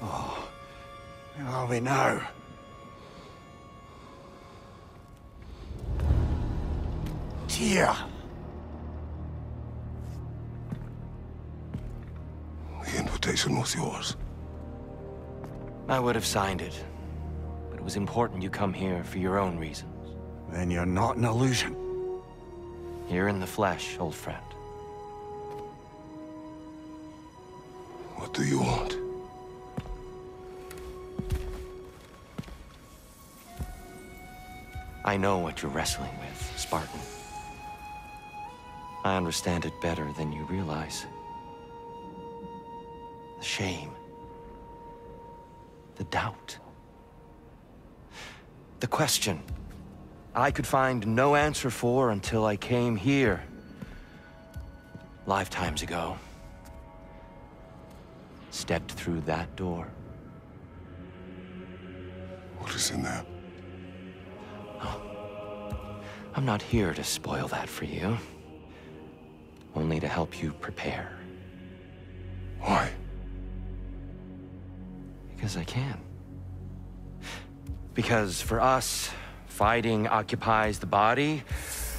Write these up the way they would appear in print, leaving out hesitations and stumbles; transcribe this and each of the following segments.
Where are we now? Tyr! The invitation was yours. I would have signed it, but it was important you come here for your own reasons. Then you're not an illusion. Here in the flesh, old friend. What do you want? I know what you're wrestling with, Spartan. I understand it better than you realize. The shame. The doubt. The question I could find no answer for until I came here. Lifetimes ago. Stepped through that door. What is in there? I'm not here to spoil that for you. Only to help you prepare. Why? Because I can. Because for us, fighting occupies the body,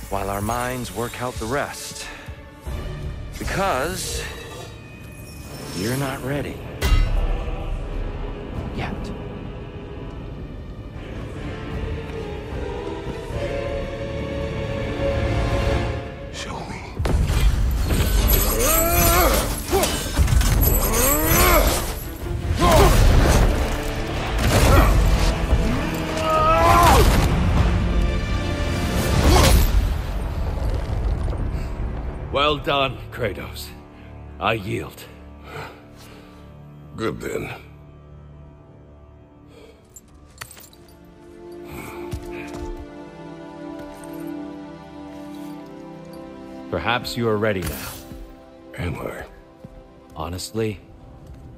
while our minds work out the rest. Because you're not ready. Yet. Show me. Well done, Kratos. I yield. Good then. Perhaps you are ready now. Am I? Honestly,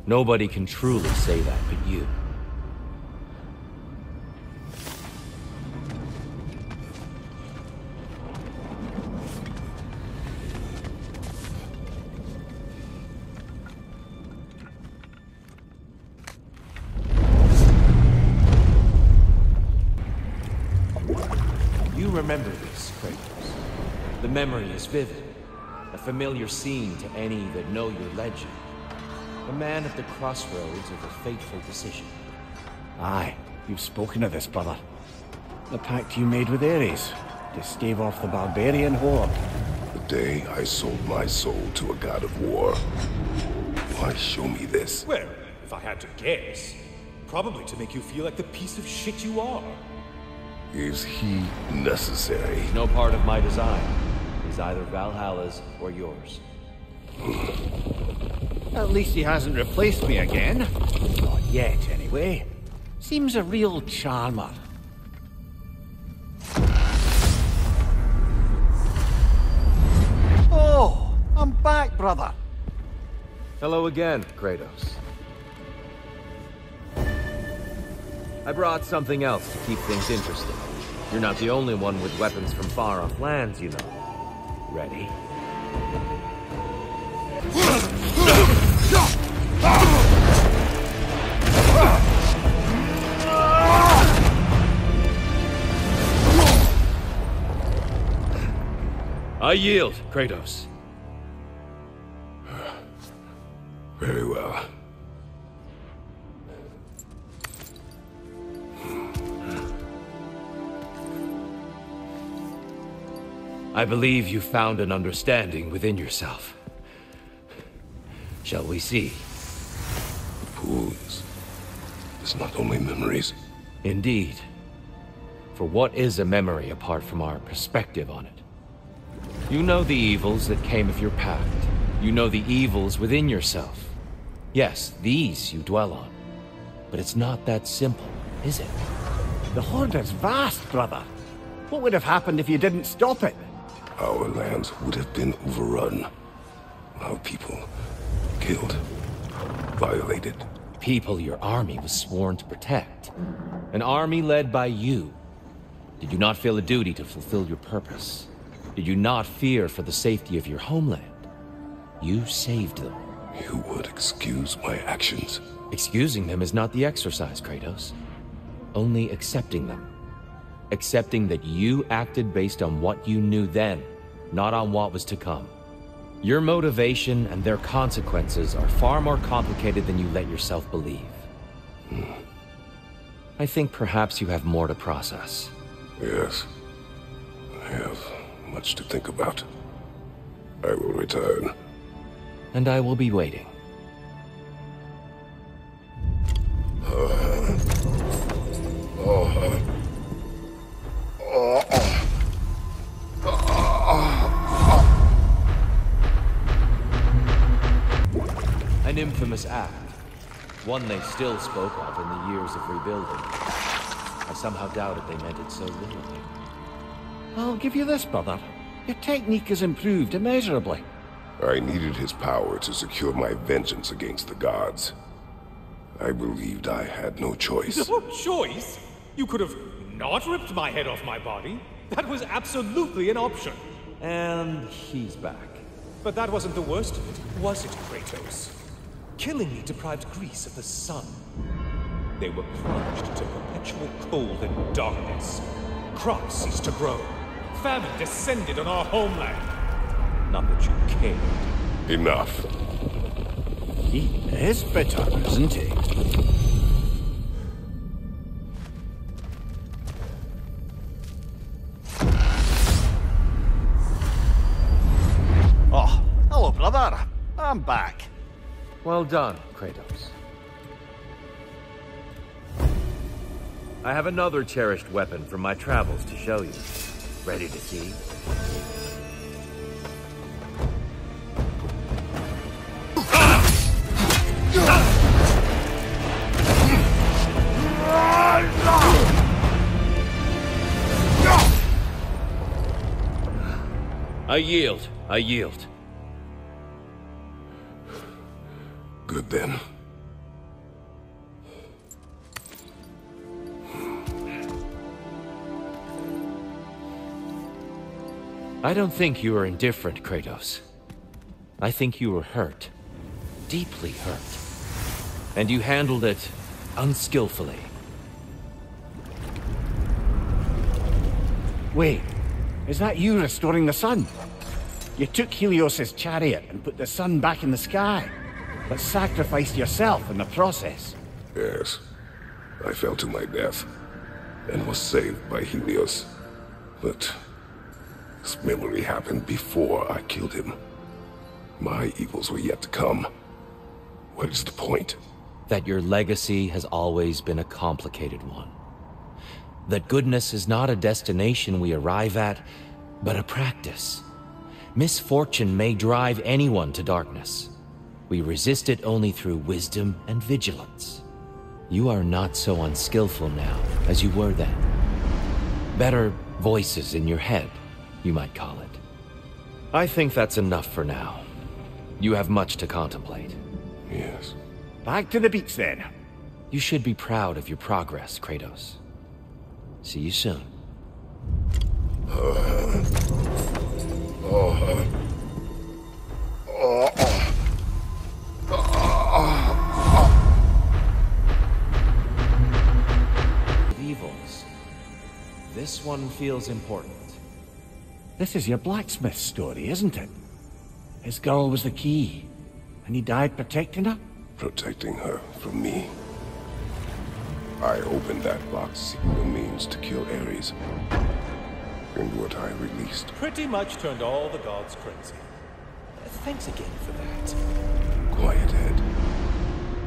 nobody can truly say that but you. You remember this, Kratos. The memory is vivid, a familiar scene to any that know your legend. A man at the crossroads of a fateful decision. Aye, you've spoken of this, brother. The pact you made with Ares to stave off the barbarian horde. The day I sold my soul to a god of war. Why show me this? Well, if I had to guess, probably to make you feel like the piece of shit you are. Is he necessary? No part of my design. He's either Valhalla's or yours. At least he hasn't replaced me again. Not yet, anyway. Seems a real charmer. Oh, I'm back, brother. Hello again, Kratos. I brought something else to keep things interesting. You're not the only one with weapons from far-off lands, you know. Ready? I yield, Kratos. Very well. I believe you found an understanding within yourself. Shall we see? Fools. It's not only memories. Indeed. For what is a memory apart from our perspective on it? You know the evils that came of your pact. You know the evils within yourself. Yes, these you dwell on. But it's not that simple, is it? The horde is vast, brother. What would have happened if you didn't stop it? Our lands would have been overrun. Our people killed, violated. People your army was sworn to protect. An army led by you. Did you not feel a duty to fulfill your purpose? Did you not fear for the safety of your homeland? You saved them. You would excuse my actions. Excusing them is not the exercise, Kratos. Only accepting them. Accepting that you acted based on what you knew then, not on what was to come. Your motivation and their consequences are far more complicated than you let yourself believe. I think perhaps you have more to process. Yes. I have much to think about. I will return. And I will be waiting. An infamous act. One they still spoke of in the years of rebuilding. I somehow doubted they meant it so literally. I'll give you this, brother. Your technique has improved immeasurably. I needed his power to secure my vengeance against the gods. I believed I had no choice. No choice? You could have not ripped my head off my body. That was absolutely an option. And he's back. But that wasn't the worst of it, was it, Kratos? Killing me deprived Greece of the sun. They were plunged into perpetual cold and darkness. Crops ceased to grow. Famine descended on our homeland. Not that you cared. Enough. He is bitter, isn't he? Oh, hello, brother. I'm back. Well done, Kratos. I have another cherished weapon from my travels to show you. Ready to see? I yield. I yield. Good then. I don't think you are indifferent, Kratos. I think you were hurt. Deeply hurt. And you handled it unskillfully. Wait, is that you restoring the sun? You took Helios's chariot and put the sun back in the sky, but sacrificed yourself in the process. Yes. I fell to my death and was saved by Helios. But this memory happened before I killed him. My evils were yet to come. What is the point? That your legacy has always been a complicated one. That goodness is not a destination we arrive at, but a practice. Misfortune may drive anyone to darkness. We resist it only through wisdom and vigilance. You are not so unskillful now as you were then. Better voices in your head, you might call it. I think that's enough for now. You have much to contemplate. Yes. Back to the beach then. You should be proud of your progress, Kratos. See you soon. Evils. This one feels important. This is your blacksmith story, isn't it? His girl was the key, and he died protecting her? Protecting her from me. I opened that box seeking the means to kill Ares. And what I released. Pretty much turned all the gods crazy. Thanks again for that. Quiet head.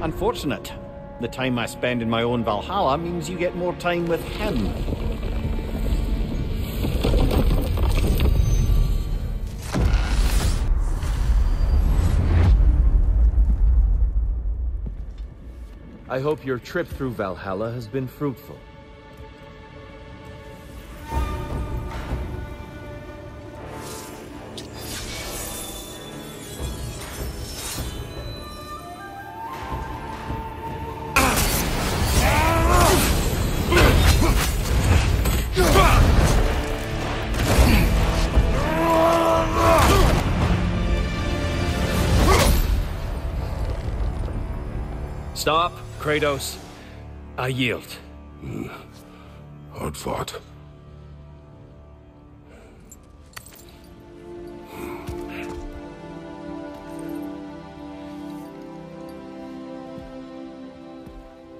Unfortunate. The time I spend in my own Valhalla means you get more time with him. I hope your trip through Valhalla has been fruitful. Stop, Kratos. I yield. Hard fought.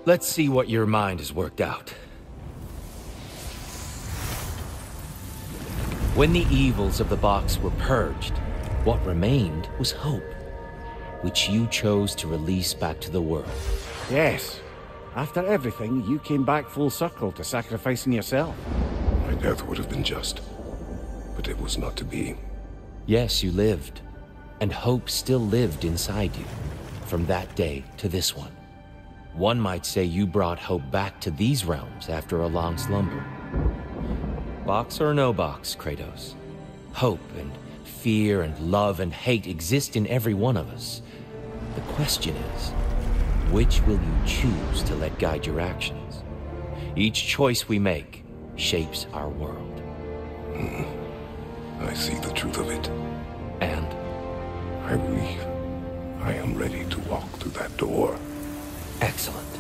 Let's see what your mind has worked out. When the evils of the box were purged, what remained was hope, which you chose to release back to the world. Yes. After everything, you came back full circle to sacrificing yourself. My death would have been just, but it was not to be. Yes, you lived, and hope still lived inside you, from that day to this one. One might say you brought hope back to these realms after a long slumber. Box or no box, Kratos. Hope and fear and love and hate exist in every one of us. The question is, which will you choose to let guide your actions? Each choice we make shapes our world. I see the truth of it. And? I believe I am ready to walk through that door. Excellent.